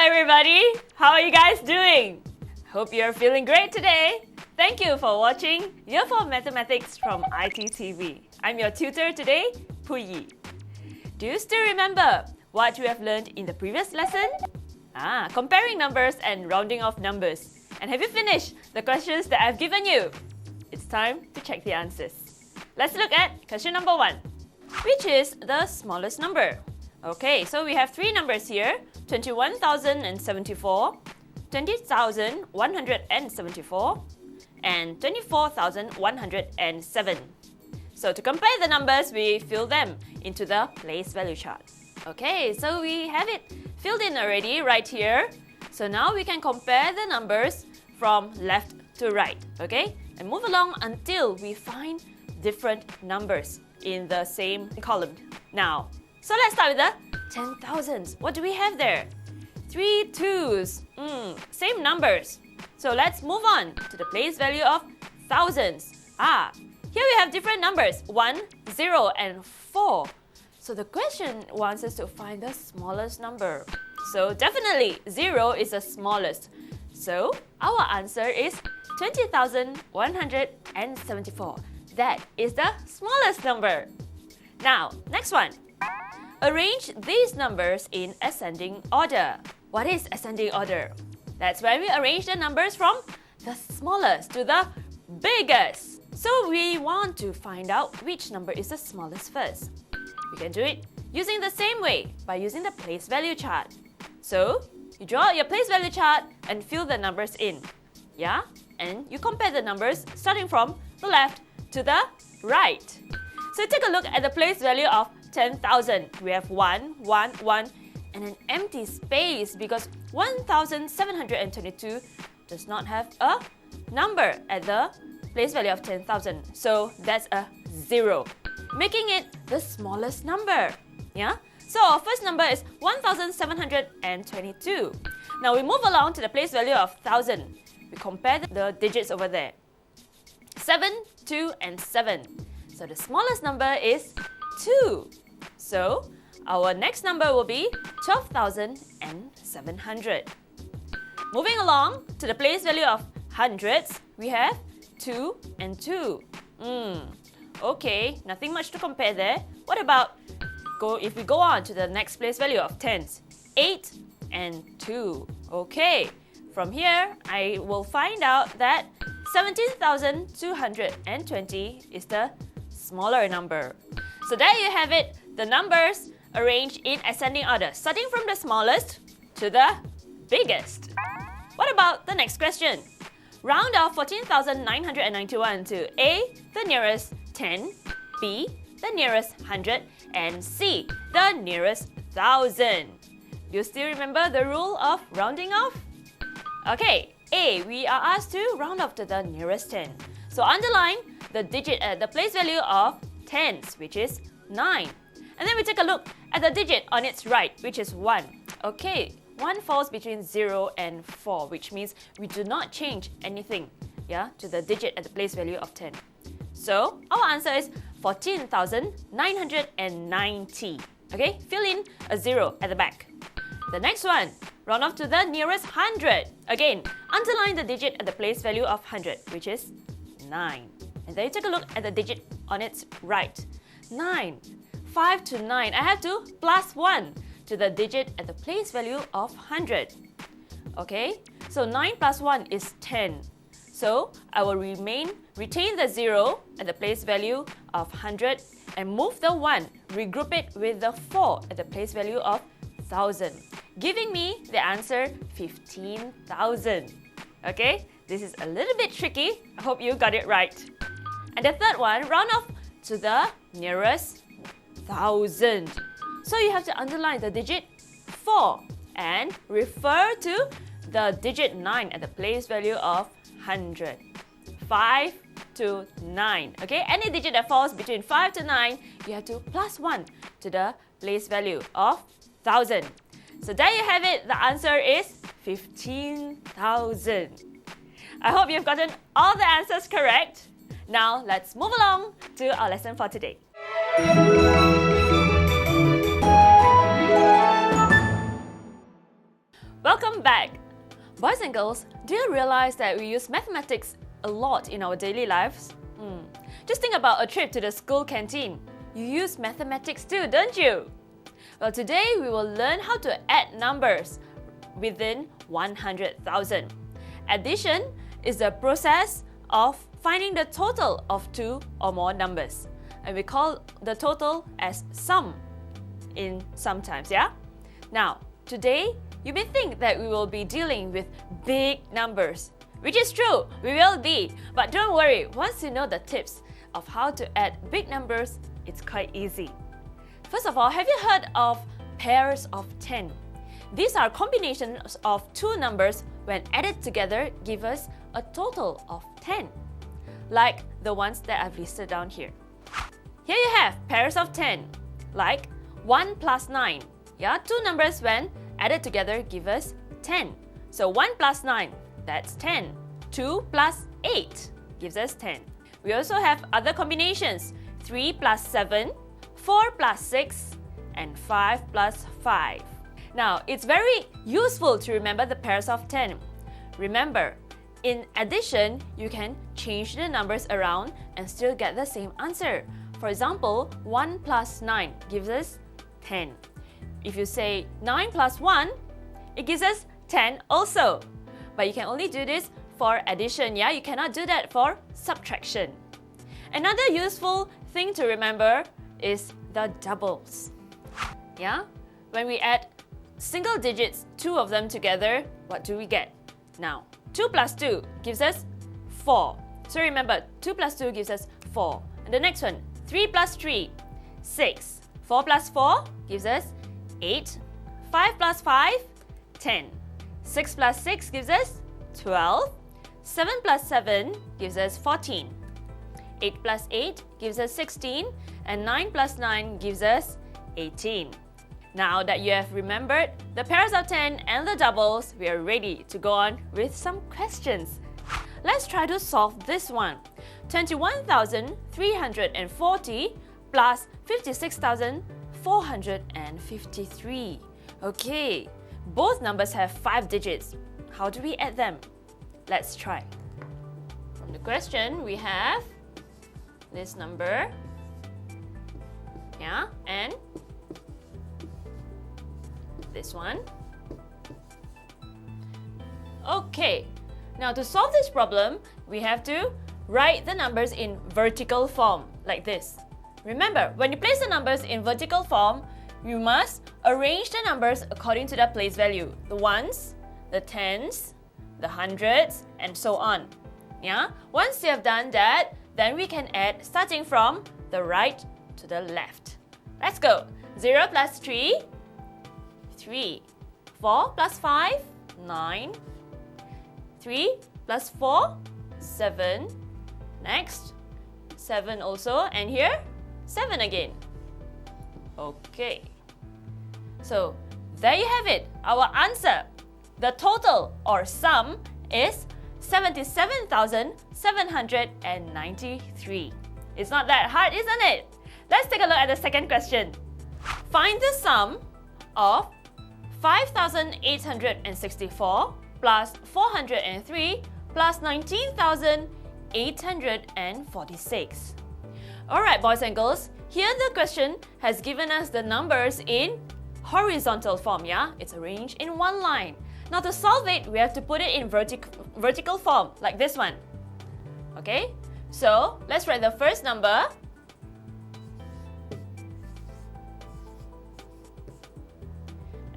everybody! How are you guys doing? Hope you're feeling great today. Thank you for watching Year 4 Mathematics from iTTV. I'm your tutor today, Puyi. Do you still remember what you have learned in the previous lesson? Comparing numbers and rounding off numbers. And have you finished the questions that I've given you? It's time to check the answers. Let's look at question number 1. Which is the smallest number? Okay, so we have three numbers here, 21,074, 20,174, and 24,107. So to compare the numbers, we fill them into the place value chart. Okay, so we have it filled in already right here. So now we can compare the numbers from left to right, okay? And move along until we find different numbers in the same column. Now, so let's start with the 10,000s. What do we have there? 3 2s. Same numbers. So let's move on to the place value of thousands. Here we have different numbers, 1, 0, and 4. So the question wants us to find the smallest number. So definitely 0 is the smallest. So our answer is 20,174. That is the smallest number. Now, next one. Arrange these numbers in ascending order. What is ascending order? That's when we arrange the numbers from the smallest to the biggest. So we want to find out which number is the smallest first. We can do it using the same way by using the place value chart. So you draw out your place value chart and fill the numbers in. Yeah? And you compare the numbers starting from the left to the right. So take a look at the place value of 10,000. We have 1, 1, 1, and an empty space because 1,722 does not have a number at the place value of 10,000. So that's a 0, making it the smallest number. Yeah? So our first number is 1,722. Now we move along to the place value of 1,000. We compare the digits over there. 7, 2, and 7. So the smallest number is 2. So our next number will be 12,700. Moving along to the place value of hundreds, we have 2 and 2. Okay, nothing much to compare there. What about if we go on to the next place value of tens? 8 and 2. Okay, from here I will find out that 17,220 is the smaller number. So there you have it, the numbers arranged in ascending order, starting from the smallest to the biggest. What about the next question? Round off 14,991 to A, the nearest 10, B, the nearest 100, and C, the nearest 1,000. Do you still remember the rule of rounding off? Okay, A, we are asked to round off to the nearest 10. So underline the digit at the place value of tens, which is 9. And then we take a look at the digit on its right, which is 1. Okay, 1 falls between 0 and 4, which means we do not change anything to the digit at the place value of 10. So our answer is 14,990. Okay, fill in a 0 at the back. The next one, round off to the nearest 100. Again, underline the digit at the place value of 100, which is 9. And then you take a look at the digit on its right. 9. 5 to 9. I have to plus 1 to the digit at the place value of 100. Okay, so 9 plus 1 is 10. So I will retain the 0 at the place value of 100 and move the 1, regroup it with the 4 at the place value of 1,000, giving me the answer 15,000. Okay, this is a little bit tricky. I hope you got it right. And the third one, round off to the nearest 1,000. So you have to underline the digit 4 and refer to the digit 9 at the place value of 100. 5 to 9. Okay, any digit that falls between 5 to 9, you have to plus 1 to the place value of 1,000. So there you have it. The answer is 15,000. I hope you've gotten all the answers correct. Now let's move along to our lesson for today. Welcome back! Boys and girls, do you realize that we use mathematics a lot in our daily lives? Just think about a trip to the school canteen. You use mathematics too, don't you? Well, today we will learn how to add numbers within 100,000. Addition is the process of finding the total of two or more numbers. And we call the total as sum in sometimes, yeah? Now, today, you may think that we will be dealing with big numbers, which is true, we will be. But don't worry, once you know the tips of how to add big numbers, it's quite easy. First of all, have you heard of pairs of 10? These are combinations of two numbers when added together give us a total of 10, like the ones that I've listed down here. Here you have pairs of 10, like 1 plus 9. Yeah, two numbers when added together give us 10. So 1 plus 9, that's 10. 2 plus 8 gives us 10. We also have other combinations, 3 plus 7, 4 plus 6, and 5 plus 5. Now, it's very useful to remember the pairs of 10. Remember, in addition, you can change the numbers around and still get the same answer. For example, 1 plus 9 gives us 10. If you say 9 plus 1, it gives us 10 also. But you can only do this for addition, yeah? You cannot do that for subtraction. Another useful thing to remember is the doubles. Yeah? When we add single digits, two of them together, what do we get? Now, 2 plus 2 gives us 4. So remember, 2 plus 2 gives us 4. And the next one, 3 plus 3, 6. 4 plus 4 gives us 8. 5 plus 5, 10. 6 plus 6 gives us 12. 7 plus 7 gives us 14. 8 plus 8 gives us 16. And 9 plus 9 gives us 18. Now that you have remembered the pairs of 10 and the doubles, we are ready to go on with some questions. Let's try to solve this one. 21,340 plus 56,453. Okay, both numbers have 5 digits. How do we add them? Let's try. From the question, we have this number, yeah, and this one. Okay, now to solve this problem, we have to write the numbers in vertical form, like this. Remember, when you place the numbers in vertical form, you must arrange the numbers according to their place value. The ones, the tens, the hundreds, and so on. Yeah? Once you have done that, then we can add starting from the right to the left. Let's go. 0 plus 3, 3. 4 plus 5, 9. 3 plus 4, 7. Next, 7 also, and here, 7 again. Okay. So, there you have it, our answer. The total or sum is 77,793. It's not that hard, isn't it? Let's take a look at the second question. Find the sum of 5,864 plus 403 plus 19,846. Alright, boys and girls, here the question has given us the numbers in horizontal form, yeah? It's arranged in one line. Now to solve it, we have to put it in vertical form, like this one. Okay? So, let's write the first number.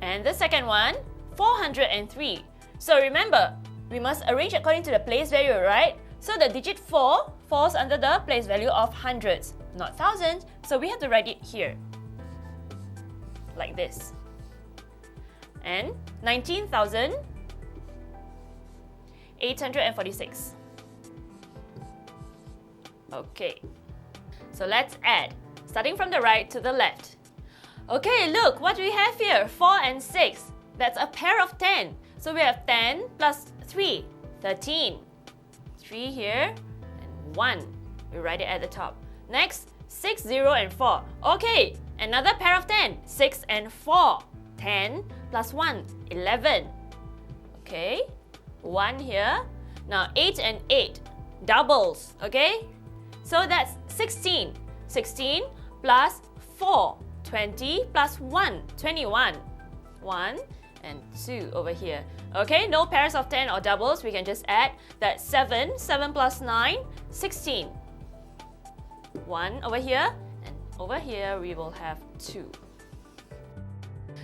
And the second one, 403. So remember, we must arrange according to the place value, right? So the digit 4 falls under the place value of hundreds, not thousands. So we have to write it here, like this. And 19,846. Okay, so let's add, starting from the right to the left. Okay, look, what do we have here? 4 and 6. That's a pair of 10. So we have 10 plus 3, 13. 3 here, and 1. We write it at the top. Next, 6, 0, and 4. Okay, another pair of 10. 6 and 4. 10 plus 1, 11. Okay, 1 here. Now 8 and 8, doubles, okay? So that's 16. 16 plus 4, 20 plus 1, 21. 1 and 2 over here. Okay, no pairs of 10 or doubles, we can just add that 7. 7 plus 9, 16. 1 over here, and over here we will have 2.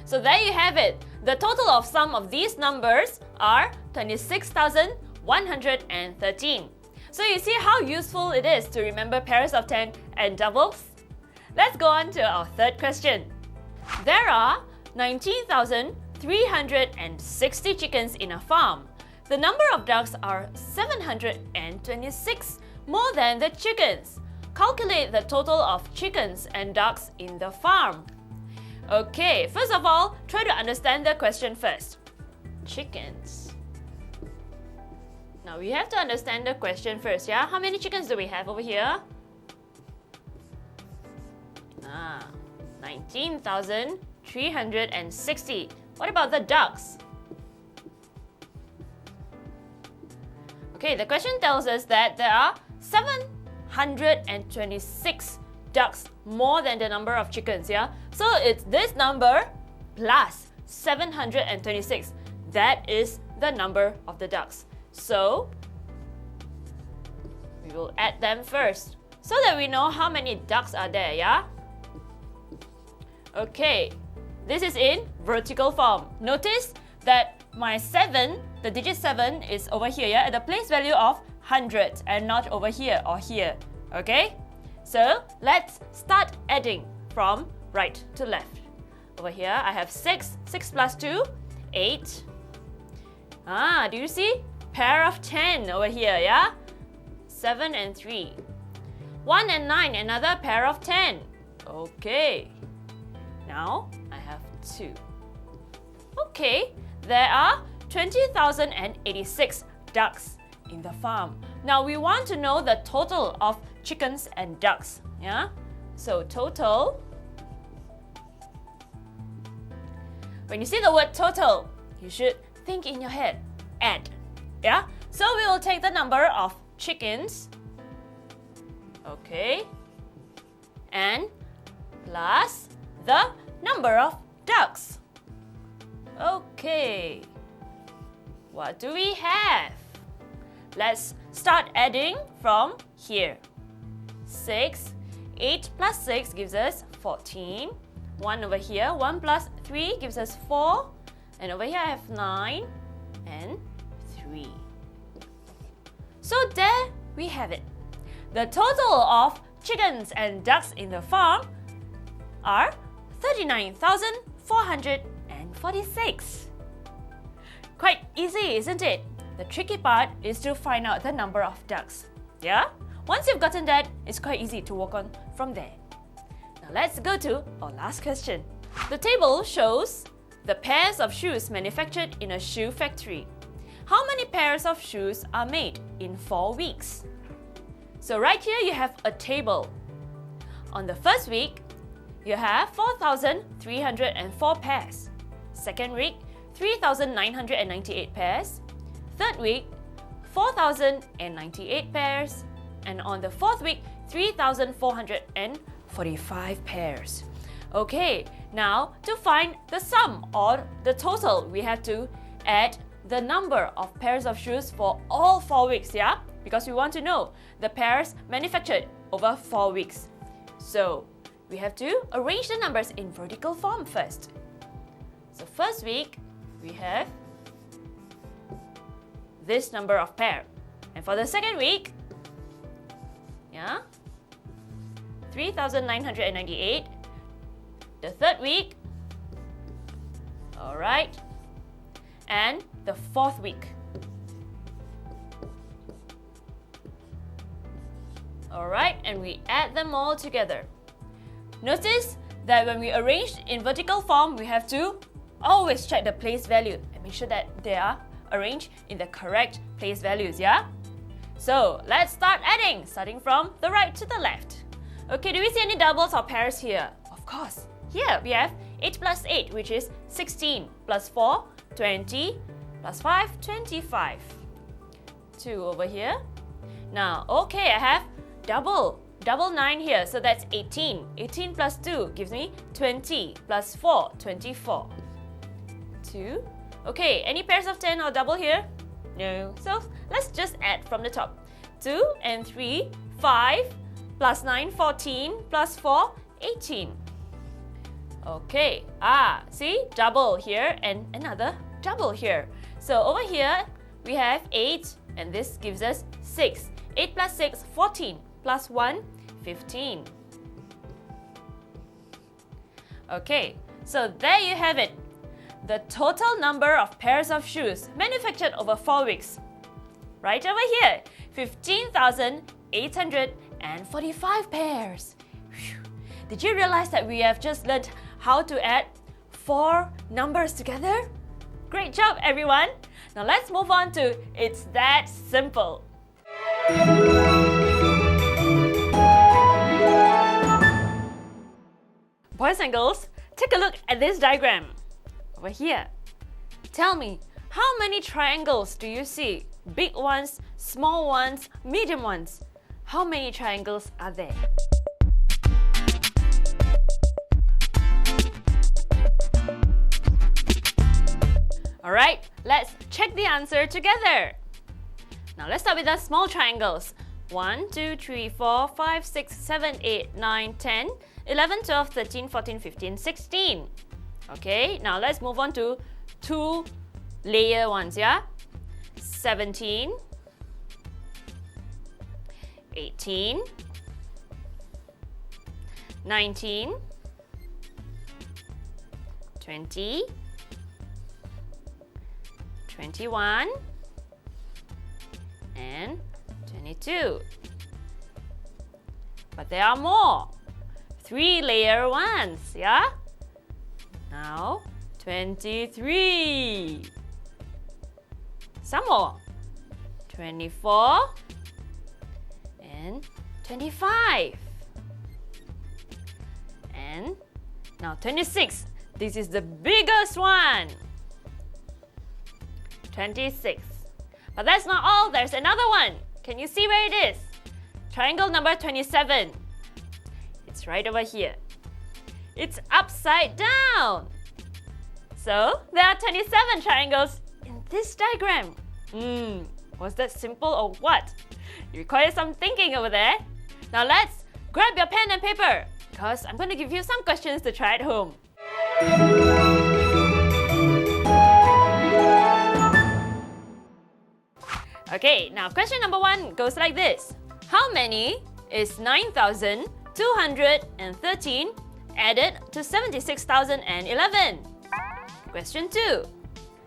So there you have it. The total of sum of these numbers are 26,113. So you see how useful it is to remember pairs of 10 and doubles? Let's go on to our third question. There are 19,360 chickens in a farm. The number of ducks are 726, more than the chickens. Calculate the total of chickens and ducks in the farm. Okay, first of all, try to understand the question first. Chickens. Now we have to understand the question first, yeah? How many chickens do we have over here? 19,360. What about the ducks? Okay, the question tells us that there are 726 ducks more than the number of chickens, yeah? So it's this number plus 726. That is the number of the ducks. So we will add them first so that we know how many ducks are there, yeah? Okay, this is in vertical form. Notice that my 7, the digit 7 is over here, yeah? At the place value of 100 and not over here or here, okay? So let's start adding from right to left. Over here I have 6, 6 plus 2, 8. Do you see? Pair of 10 over here, yeah? 7 and 3. 1 and 9, another pair of 10. Okay. Now I have 2. Okay, there are 20,086 ducks in the farm. Now we want to know the total of chickens and ducks, yeah? So total, when you see the word total, you should think in your head, add, yeah? So we will take the number of chickens, okay, and plus the number of ducks. Okay, what do we have? Let's start adding from here. 6, 8 plus 6 gives us 14. 1 over here, 1 plus 3 gives us 4. And over here I have 9 and 3. So there we have it. The total of chickens and ducks in the farm are 39,446. Quite easy, isn't it? The tricky part is to find out the number of ducks. Yeah? Once you've gotten that, it's quite easy to work on from there. Now let's go to our last question. The table shows the pairs of shoes manufactured in a shoe factory. How many pairs of shoes are made in 4 weeks? So right here you have a table. On the first week, you have 4,304 pairs. Second week, 3,998 pairs. Third week, 4,098 pairs. And on the fourth week, 3,445 pairs. Okay, now to find the sum or the total, we have to add the number of pairs of shoes for all 4 weeks, yeah? Because we want to know the pairs manufactured over 4 weeks. So we have to arrange the numbers in vertical form first. So first week, we have this number of pair. And for the second week, yeah, 3,998. The third week, all right, and the fourth week. All right, and we add them all together. Notice that when we arrange in vertical form, we have to always check the place value and make sure that they are arranged in the correct place values, yeah? So let's start adding, starting from the right to the left. Okay, do we see any doubles or pairs here? Of course. Here we have 8 plus 8, which is 16, plus 4, 20, plus 5, 25. 2 over here. Now, okay, I have double 9 here, so that's 18. 18 plus 2 gives me 20, plus 4, 24. 2. Okay, any pairs of 10 or double here? No. So let's just add from the top. 2 and 3, 5, plus 9, 14, plus 4, 18. Okay, see, double here and another double here. So over here, we have 8, and this gives us 6. 8 plus 6, 14, plus 1, 15. Okay, so there you have it. The total number of pairs of shoes manufactured over 4 weeks. Right over here, 15,845 pairs. Whew. Did you realize that we have just learned how to add 4 numbers together? Great job, everyone! Now let's move on to It's That Simple. Boys and girls, take a look at this diagram. Over here. Tell me, how many triangles do you see? Big ones, small ones, medium ones. How many triangles are there? Alright, let's check the answer together. Now let's start with the small triangles. 1, 2, 3, 4, 5, 6, 7, 8, 9, 10, 11, 12, 13, 14, 15, 16. Okay, now let's move on to 2 layer ones, yeah? 17, 18, 19, 20, 21, and 22. But there are more. 3 layer ones, yeah? Now, 23. Some more. 24 and 25. And now 26. This is the biggest one. 26. But that's not all. There's another one. Can you see where it is? Triangle number 27. It's right over here. It's upside down. So, there are 27 triangles in this diagram. Was that simple or what? You require some thinking over there. Now let's grab your pen and paper, because I'm going to give you some questions to try at home. Okay, now question number 1 goes like this. How many is 9,213 added to 76,011? Question 2.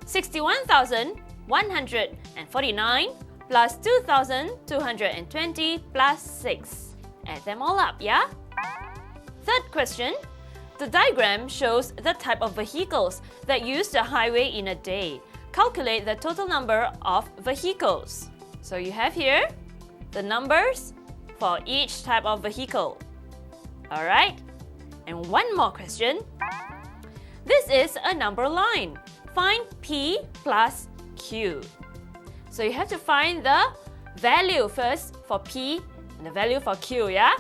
61,149 plus 2,220 plus 6. Add them all up, yeah? Third question. The diagram shows the type of vehicles that use the highway in a day. Calculate the total number of vehicles. So you have here the numbers for each type of vehicle. Alright? And one more question. This is a number line. Find P plus Q. So you have to find the value first for P and the value for Q, yeah?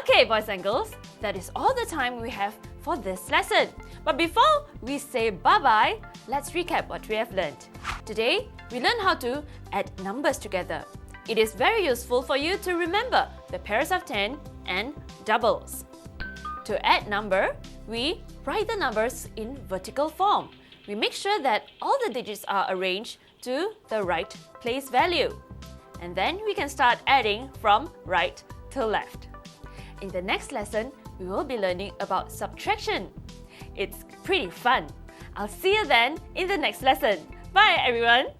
Okay, boys and girls, that is all the time we have for this lesson. But before we say bye-bye, let's recap what we have learned. Today, we learned how to add numbers together. It is very useful for you to remember the pairs of 10 and doubles. To add number, we write the numbers in vertical form. We make sure that all the digits are arranged to the right place value. And then we can start adding from right to left. In the next lesson, we will be learning about subtraction. It's pretty fun. I'll see you then in the next lesson. Bye, everyone!